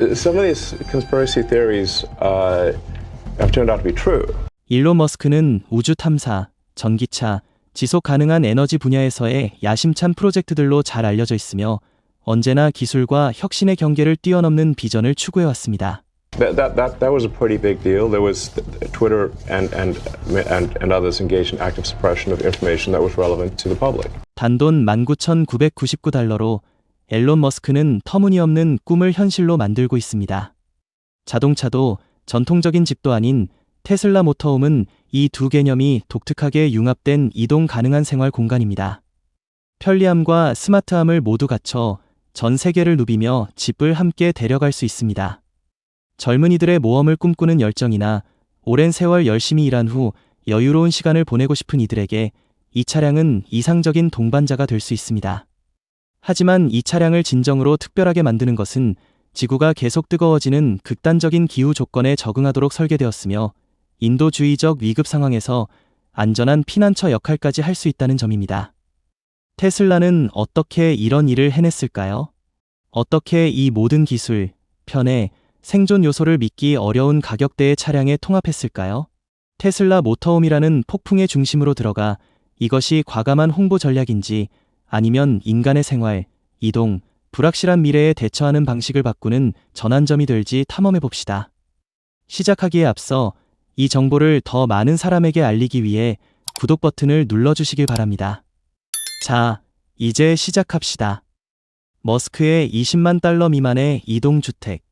Some of these conspiracy theories have turned out to be true. 일론 머스크는 우주 탐사, 전기차, 지속 가능한 에너지 분야에서의 야심찬 프로젝트들로 잘 알려져 있으며 언제나 기술과 혁신의 경계를 뛰어넘는 비전을 추구해왔습니다. That was a pretty big deal. There was Twitter and others engaged in active suppression of information that was relevant to the public. 단돈 19,999달러로 앨런 머스크는 터무니없는 꿈을 현실로 만들고 있습니다. 자동차도 전통적인 집도 아닌 테슬라 모터홈은 이 두 개념이 독특하게 융합된 이동 가능한 생활 공간입니다. 편리함과 스마트함을 모두 갖춰 전 세계를 누비며 집을 함께 데려갈 수 있습니다. 젊은이들의 모험을 꿈꾸는 열정이나 오랜 세월 열심히 일한 후 여유로운 시간을 보내고 싶은 이들에게 이 차량은 이상적인 동반자가 될 수 있습니다. 하지만 이 차량을 진정으로 특별하게 만드는 것은 지구가 계속 뜨거워지는 극단적인 기후 조건에 적응하도록 설계되었으며 인도주의적 위급 상황에서 안전한 피난처 역할까지 할 수 있다는 점입니다. 테슬라는 어떻게 이런 일을 해냈을까요? 어떻게 이 모든 기술, 편의, 생존 요소를 믿기 어려운 가격대의 차량에 통합했을까요? 테슬라 모터홈이라는 폭풍의 중심으로 들어가 이것이 과감한 홍보 전략인지 아니면 인간의 생활, 이동, 불확실한 미래에 대처하는 방식을 바꾸는 전환점이 될지 탐험해봅시다. 시작하기에 앞서 이 정보를 더 많은 사람에게 알리기 위해 구독 버튼을 눌러주시길 바랍니다. 자, 이제 시작합시다. 머스크의 20만 달러 미만의 이동주택.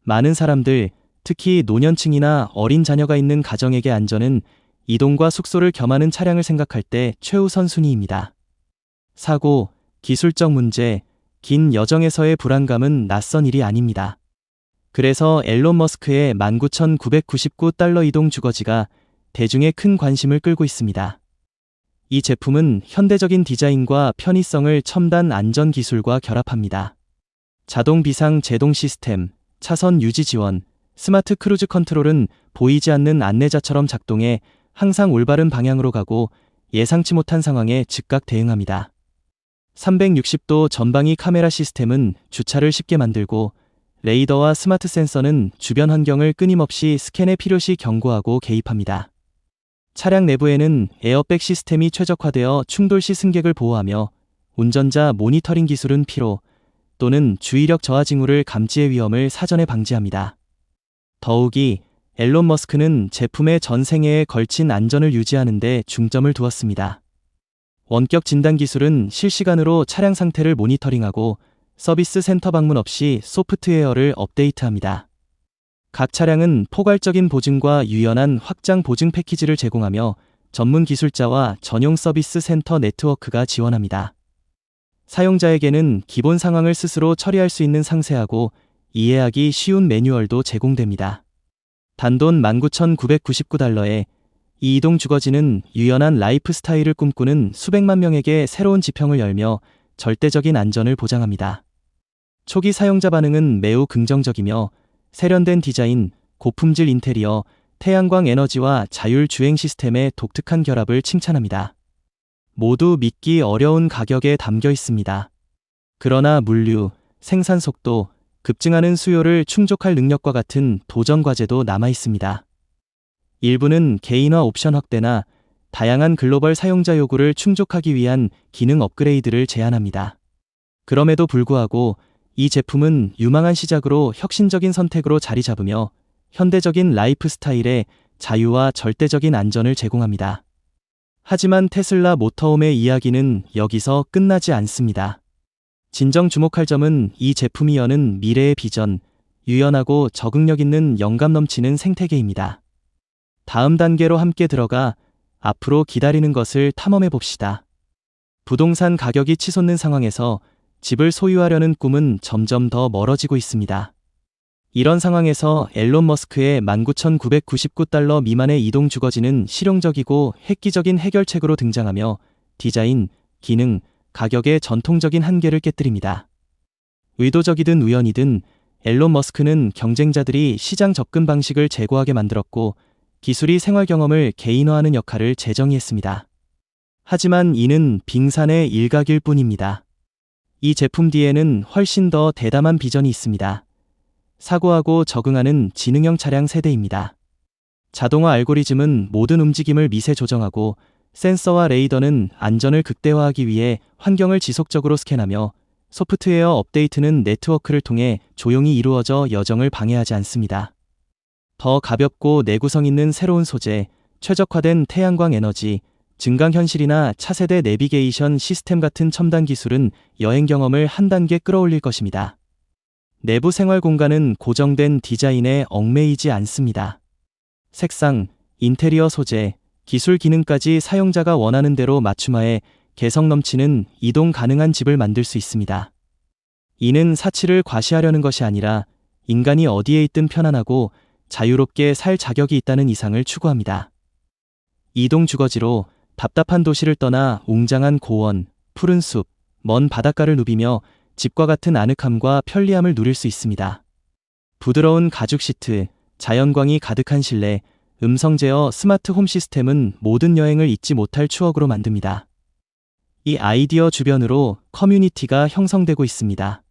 많은 사람들, 특히 노년층이나 어린 자녀가 있는 가정에게 안전은 이동과 숙소를 겸하는 차량을 생각할 때 최우선 순위입니다. 사고, 기술적 문제, 긴 여정에서의 불안감은 낯선 일이 아닙니다. 그래서 앨런 머스크의 19,999달러 이동 주거지가 대중의 큰 관심을 끌고 있습니다. 이 제품은 현대적인 디자인과 편의성을 첨단 안전 기술과 결합합니다. 자동 비상 제동 시스템, 차선 유지 지원, 스마트 크루즈 컨트롤은 보이지 않는 안내자처럼 작동해 항상 올바른 방향으로 가고 예상치 못한 상황에 즉각 대응합니다. 360도 전방위 카메라 시스템은 주차를 쉽게 만들고 레이더와 스마트 센서는 주변 환경을 끊임없이 스캔해 필요시 경고하고 개입합니다. 차량 내부에는 에어백 시스템이 최적화되어 충돌 시 승객을 보호하며 운전자 모니터링 기술은 피로 또는 주의력 저하 징후를 감지의 위험을 사전에 방지합니다. 더욱이 앨런 머스크는 제품의 전 생애에 걸친 안전을 유지하는 데 중점을 두었습니다. 원격 진단 기술은 실시간으로 차량 상태를 모니터링하고 서비스 센터 방문 없이 소프트웨어를 업데이트합니다. 각 차량은 포괄적인 보증과 유연한 확장 보증 패키지를 제공하며 전문 기술자와 전용 서비스 센터 네트워크가 지원합니다. 사용자에게는 기본 상황을 스스로 처리할 수 있는 상세하고 이해하기 쉬운 매뉴얼도 제공됩니다. 단돈 19,999달러에 이 이동 주거지는 유연한 라이프 스타일을 꿈꾸는 수백만 명에게 새로운 지평을 열며 절대적인 안전을 보장합니다. 초기 사용자 반응은 매우 긍정적이며 세련된 디자인, 고품질 인테리어, 태양광 에너지와 자율 주행 시스템의 독특한 결합을 칭찬합니다. 모두 믿기 어려운 가격에 담겨 있습니다. 그러나 물류, 생산 속도, 급증하는 수요를 충족할 능력과 같은 도전 과제도 남아 있습니다. 일부는 개인화 옵션 확대나 다양한 글로벌 사용자 요구를 충족하기 위한 기능 업그레이드를 제안합니다. 그럼에도 불구하고 이 제품은 유망한 시작으로 혁신적인 선택으로 자리 잡으며 현대적인 라이프 스타일에 자유와 절대적인 안전을 제공합니다. 하지만 테슬라 모터홈의 이야기는 여기서 끝나지 않습니다. 진정 주목할 점은 이 제품이 여는 미래의 비전, 유연하고 적응력 있는 영감 넘치는 생태계입니다. 다음 단계로 함께 들어가 앞으로 기다리는 것을 탐험해 봅시다. 부동산 가격이 치솟는 상황에서 집을 소유하려는 꿈은 점점 더 멀어지고 있습니다. 이런 상황에서 앨런 머스크의 19,999달러 미만의 이동 주거지는 실용적이고 획기적인 해결책으로 등장하며 디자인, 기능, 가격의 전통적인 한계를 깨뜨립니다. 의도적이든 우연이든 앨런 머스크는 경쟁자들이 시장 접근 방식을 제고하게 만들었고 기술이 생활 경험을 개인화하는 역할을 재정의했습니다. 하지만 이는 빙산의 일각일 뿐입니다. 이 제품 뒤에는 훨씬 더 대담한 비전이 있습니다. 사고하고 적응하는 지능형 차량 세대입니다. 자동화 알고리즘은 모든 움직임을 미세 조정하고 센서와 레이더는 안전을 극대화하기 위해 환경을 지속적으로 스캔하며 소프트웨어 업데이트는 네트워크를 통해 조용히 이루어져 여정을 방해하지 않습니다. 더 가볍고 내구성 있는 새로운 소재, 최적화된 태양광 에너지, 증강현실이나 차세대 내비게이션 시스템 같은 첨단 기술은 여행 경험을 한 단계 끌어올릴 것입니다. 내부 생활 공간은 고정된 디자인에 얽매이지 않습니다. 색상, 인테리어 소재, 기술 기능까지 사용자가 원하는 대로 맞춤화해 개성 넘치는 이동 가능한 집을 만들 수 있습니다. 이는 사치를 과시하려는 것이 아니라 인간이 어디에 있든 편안하고 자유롭게 살 자격이 있다는 이상을 추구합니다. 이동 주거지로 답답한 도시를 떠나 웅장한 고원, 푸른 숲, 먼 바닷가를 누비며 집과 같은 아늑함과 편리함을 누릴 수 있습니다. 부드러운 가죽 시트, 자연광이 가득한 실내, 음성 제어 스마트 홈 시스템은 모든 여행을 잊지 못할 추억으로 만듭니다. 이 아이디어 주변으로 커뮤니티가 형성되고 있습니다.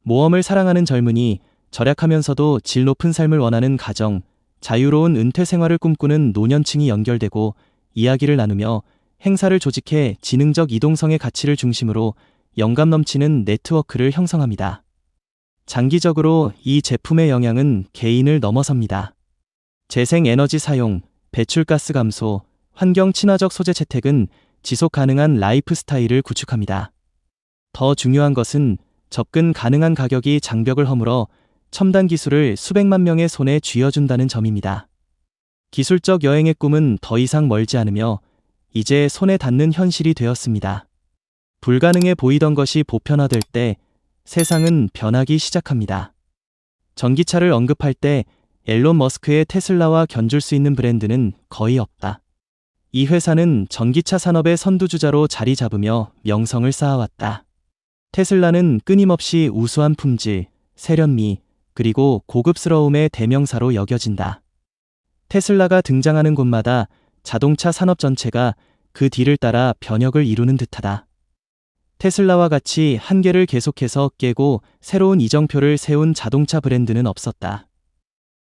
모험을 사랑하는 젊은이, 절약하면서도 질 높은 삶을 원하는 가정, 자유로운 은퇴 생활을 꿈꾸는 노년층이 연결되고 이야기를 나누며 행사를 조직해 지능적 이동성의 가치를 중심으로 영감 넘치는 네트워크를 형성합니다. 장기적으로 이 제품의 영향은 개인을 넘어섭니다. 재생에너지 사용, 배출가스 감소, 환경 친화적 소재 채택은 지속 가능한 라이프 스타일을 구축합니다. 더 중요한 것은 접근 가능한 가격이 장벽을 허물어 첨단 기술을 수백만 명의 손에 쥐어준다는 점입니다. 기술적 여행의 꿈은 더 이상 멀지 않으며 이제 손에 닿는 현실이 되었습니다. 불가능해 보이던 것이 보편화될 때 세상은 변하기 시작합니다. 전기차를 언급할 때 앨런 머스크의 테슬라와 견줄 수 있는 브랜드는 거의 없다. 이 회사는 전기차 산업의 선두주자로 자리 잡으며 명성을 쌓아왔다. 테슬라는 끊임없이 우수한 품질, 세련미, 그리고 고급스러움의 대명사로 여겨진다. 테슬라가 등장하는 곳마다 자동차 산업 전체가 그 뒤를 따라 변혁을 이루는 듯하다. 테슬라와 같이 한계를 계속해서 깨고 새로운 이정표를 세운 자동차 브랜드는 없었다.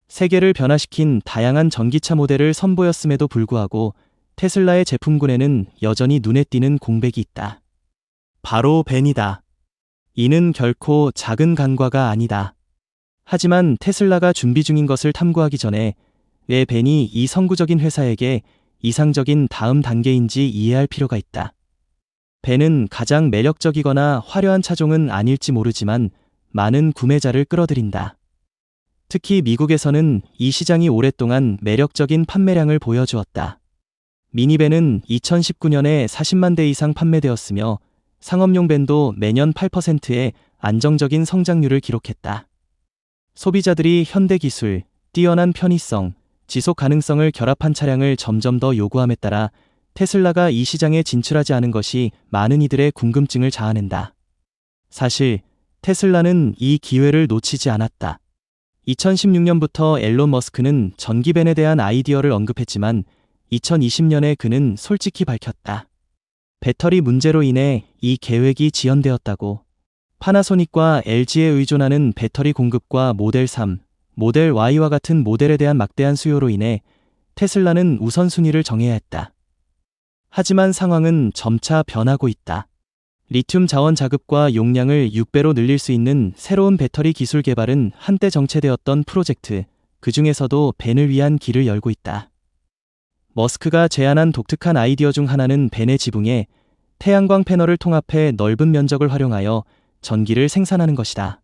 세계를 변화시킨 다양한 전기차 모델을 선보였음에도 불구하고 테슬라의 제품군에는 여전히 눈에 띄는 공백이 있다. 바로 벤이다. 이는 결코 작은 간과가 아니다. 하지만 테슬라가 준비 중인 것을 탐구하기 전에 왜 벤이 이 선구적인 회사에게 이상적인 다음 단계인지 이해할 필요가 있다. 벤은 가장 매력적이거나 화려한 차종은 아닐지 모르지만 많은 구매자를 끌어들인다. 특히 미국에서는 이 시장이 오랫동안 매력적인 판매량을 보여주었다. 미니밴은 2019년에 40만 대 이상 판매되었으며 상업용 밴도 매년 8%의 안정적인 성장률을 기록했다. 소비자들이 현대 기술, 뛰어난 편의성, 지속 가능성을 결합한 차량을 점점 더 요구함에 따라 테슬라가 이 시장에 진출하지 않은 것이 많은 이들의 궁금증을 자아낸다. 사실 테슬라는 이 기회를 놓치지 않았다. 2016년부터 앨런 머스크는 전기밴에 대한 아이디어를 언급했지만 2020년에 그는 솔직히 밝혔다. 배터리 문제로 인해 이 계획이 지연되었다고. 파나소닉과 LG에 의존하는 배터리 공급과 모델 3, 모델 Y와 같은 모델에 대한 막대한 수요로 인해 테슬라는 우선순위를 정해야 했다. 하지만 상황은 점차 변하고 있다. 리튬 자원 자급과 용량을 6배로 늘릴 수 있는 새로운 배터리 기술 개발은 한때 정체되었던 프로젝트, 그 중에서도 벤을 위한 길을 열고 있다. 머스크가 제안한 독특한 아이디어 중 하나는 벤의 지붕에 태양광 패널을 통합해 넓은 면적을 활용하여 전기를 생산하는 것이다.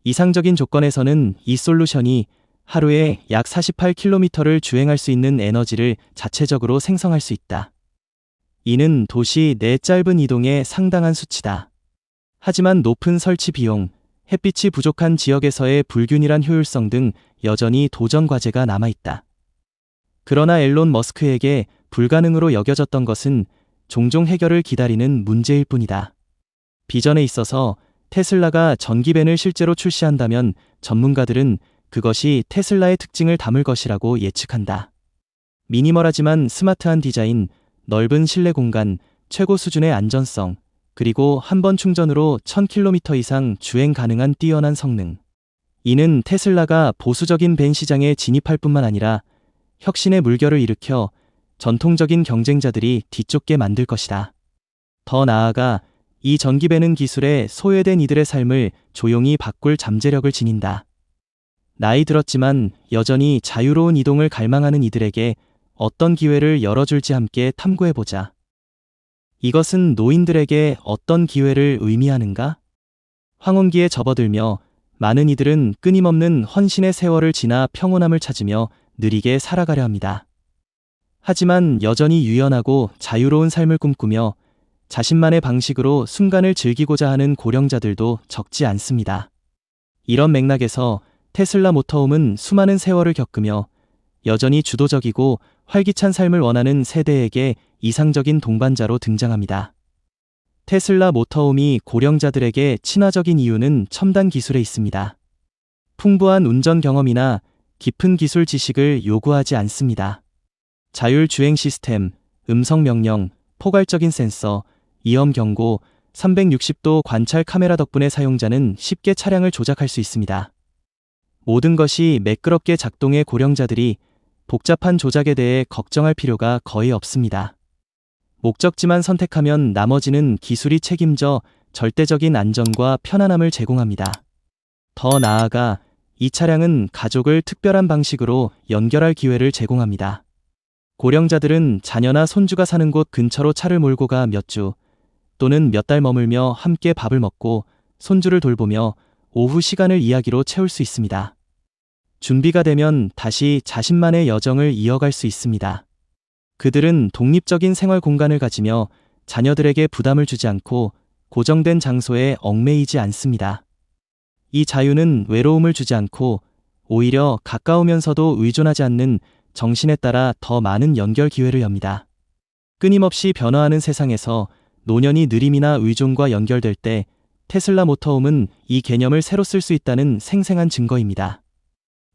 이상적인 조건에서는 이 솔루션이 하루에 약 48km를 주행할 수 있는 에너지를 자체적으로 생성할 수 있다. 이는 도시 내 짧은 이동에 상당한 수치다. 하지만 높은 설치 비용, 햇빛이 부족한 지역에서의 불균일한 효율성 등 여전히 도전 과제가 남아있다. 그러나 앨런 머스크에게 불가능으로 여겨졌던 것은 종종 해결을 기다리는 문제일 뿐이다. 비전에 있어서 테슬라가 전기밴을 실제로 출시한다면 전문가들은 그것이 테슬라의 특징을 담을 것이라고 예측한다. 미니멀하지만 스마트한 디자인, 넓은 실내 공간, 최고 수준의 안전성, 그리고 한 번 충전으로 1000km 이상 주행 가능한 뛰어난 성능. 이는 테슬라가 보수적인 벤 시장에 진입할 뿐만 아니라 혁신의 물결을 일으켜 전통적인 경쟁자들이 뒤쫓게 만들 것이다. 더 나아가 이 전기배는 기술에 소외된 이들의 삶을 조용히 바꿀 잠재력을 지닌다. 나이 들었지만 여전히 자유로운 이동을 갈망하는 이들에게 어떤 기회를 열어줄지 함께 탐구해보자. 이것은 노인들에게 어떤 기회를 의미하는가? 황혼기에 접어들며 많은 이들은 끊임없는 헌신의 세월을 지나 평온함을 찾으며 느리게 살아가려 합니다. 하지만 여전히 유연하고 자유로운 삶을 꿈꾸며 자신만의 방식으로 순간을 즐기고자 하는 고령자들도 적지 않습니다. 이런 맥락에서 테슬라 모터홈은 수많은 세월을 겪으며 여전히 주도적이고 활기찬 삶을 원하는 세대에게 이상적인 동반자로 등장합니다. 테슬라 모터홈이 고령자들에게 친화적인 이유는 첨단 기술에 있습니다. 풍부한 운전 경험이나 깊은 기술 지식을 요구하지 않습니다. 자율 주행 시스템, 음성 명령, 포괄적인 센서, 위험 경고, 360도 관찰 카메라 덕분에 사용자는 쉽게 차량을 조작할 수 있습니다. 모든 것이 매끄럽게 작동해 고령자들이 복잡한 조작에 대해 걱정할 필요가 거의 없습니다. 목적지만 선택하면 나머지는 기술이 책임져 절대적인 안전과 편안함을 제공합니다. 더 나아가 이 차량은 가족을 특별한 방식으로 연결할 기회를 제공합니다. 고령자들은 자녀나 손주가 사는 곳 근처로 차를 몰고 가 몇 주 또는 몇 달 머물며 함께 밥을 먹고 손주를 돌보며 오후 시간을 이야기로 채울 수 있습니다. 준비가 되면 다시 자신만의 여정을 이어갈 수 있습니다. 그들은 독립적인 생활 공간을 가지며 자녀들에게 부담을 주지 않고 고정된 장소에 얽매이지 않습니다. 이 자유는 외로움을 주지 않고 오히려 가까우면서도 의존하지 않는 정신에 따라 더 많은 연결 기회를 엽니다. 끊임없이 변화하는 세상에서 노년이 느림이나 의존과 연결될 때 테슬라 모터홈은 이 개념을 새로 쓸 수 있다는 생생한 증거입니다.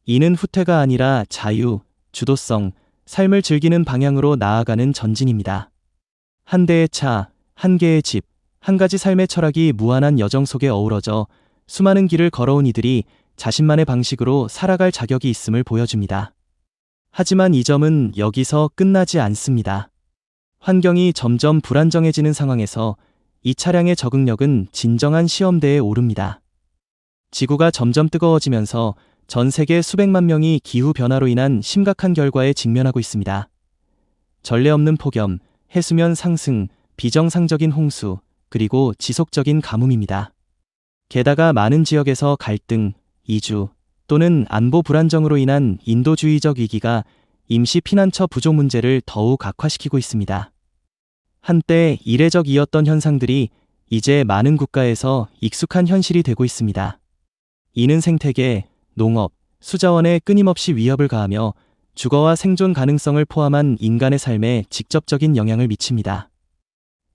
이는 후퇴가 아니라 자유, 주도성, 삶을 즐기는 방향으로 나아가는 전진입니다. 한 대의 차, 한 개의 집, 한 가지 삶의 철학이 무한한 여정 속에 어우러져 수많은 길을 걸어온 이들이 자신만의 방식으로 살아갈 자격이 있음을 보여줍니다. 하지만 이 점은 여기서 끝나지 않습니다. 환경이 점점 불안정해지는 상황에서 이 차량의 적응력은 진정한 시험대에 오릅니다. 지구가 점점 뜨거워지면서 전 세계 수백만 명이 기후변화로 인한 심각한 결과에 직면하고 있습니다. 전례 없는 폭염, 해수면 상승, 비정상적인 홍수, 그리고 지속적인 가뭄입니다. 게다가 많은 지역에서 갈등, 이주 또는 안보 불안정으로 인한 인도주의적 위기가 임시 피난처 부족 문제를 더욱 악화시키고 있습니다. 한때 이례적이었던 현상들이 이제 많은 국가에서 익숙한 현실이 되고 있습니다. 이는 생태계, 농업, 수자원에 끊임없이 위협을 가하며 주거와 생존 가능성을 포함한 인간의 삶에 직접적인 영향을 미칩니다.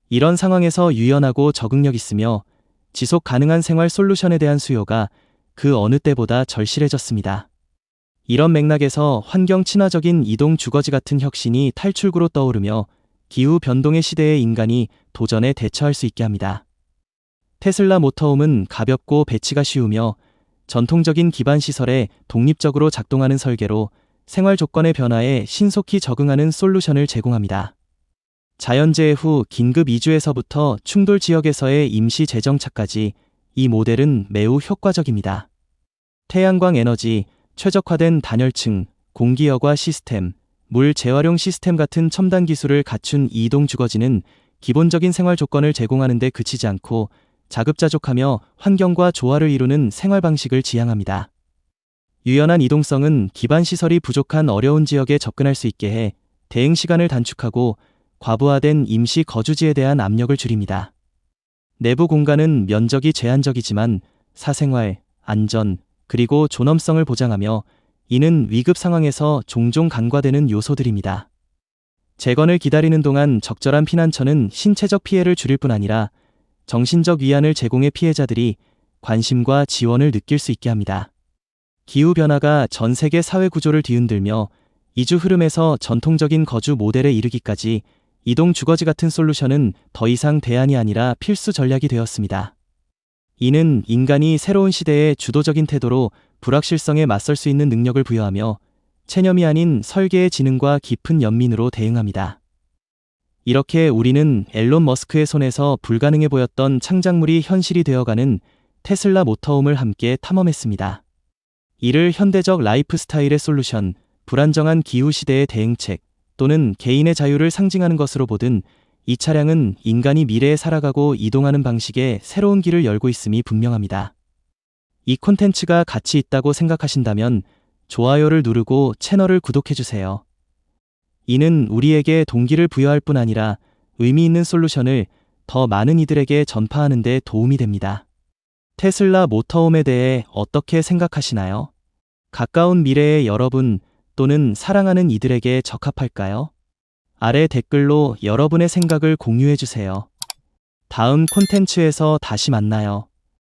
이런 상황에서 유연하고 적응력 있으며 지속 가능한 생활 솔루션에 대한 수요가 그 어느 때보다 절실해졌습니다. 이런 맥락에서 환경 친화적인 이동 주거지 같은 혁신이 탈출구로 떠오르며 기후 변동의 시대에 인간이 도전에 대처할 수 있게 합니다. 테슬라 모터홈은 가볍고 배치가 쉬우며 전통적인 기반 시설에 독립적으로 작동하는 설계로 생활 조건의 변화에 신속히 적응하는 솔루션을 제공합니다. 자연재해 후 긴급 이주에서부터 충돌 지역에서의 임시 재정착까지 이 모델은 매우 효과적입니다. 태양광 에너지, 최적화된 단열층, 공기 여과 시스템, 물 재활용 시스템 같은 첨단 기술을 갖춘 이동 주거지는 기본적인 생활 조건을 제공하는 데 그치지 않고 자급자족하며 환경과 조화를 이루는 생활 방식을 지향합니다. 유연한 이동성은 기반 시설이 부족한 어려운 지역에 접근할 수 있게 해 대응 시간을 단축하고 과부하된 임시 거주지에 대한 압력을 줄입니다. 내부 공간은 면적이 제한적이지만 사생활, 안전, 그리고 존엄성을 보장하며 이는 위급 상황에서 종종 간과되는 요소들입니다. 재건을 기다리는 동안 적절한 피난처는 신체적 피해를 줄일 뿐 아니라 정신적 위안을 제공해 피해자들이 관심과 지원을 느낄 수 있게 합니다. 기후변화가 전 세계 사회 구조를 뒤흔들며 이주 흐름에서 전통적인 거주 모델에 이르기까지 이동 주거지 같은 솔루션은 더 이상 대안이 아니라 필수 전략이 되었습니다. 이는 인간이 새로운 시대의 주도적인 태도로 불확실성에 맞설 수 있는 능력을 부여하며 체념이 아닌 설계의 지능과 깊은 연민으로 대응합니다. 이렇게 우리는 앨런 머스크의 손에서 불가능해 보였던 창작물이 현실이 되어가는 테슬라 모터홈을 함께 탐험했습니다. 이를 현대적 라이프 스타일의 솔루션, 불안정한 기후 시대의 대응책 또는 개인의 자유를 상징하는 것으로 보든 이 차량은 인간이 미래에 살아가고 이동하는 방식에 새로운 길을 열고 있음이 분명합니다. 이 콘텐츠가 가치 있다고 생각하신다면 좋아요를 누르고 채널을 구독해주세요. 이는 우리에게 동기를 부여할 뿐 아니라 의미 있는 솔루션을 더 많은 이들에게 전파하는 데 도움이 됩니다. 테슬라 모터홈에 대해 어떻게 생각하시나요? 가까운 미래의 여러분 또는 사랑하는 이들에게 적합할까요? 아래 댓글로 여러분의 생각을 공유해주세요. 다음 콘텐츠에서 다시 만나요.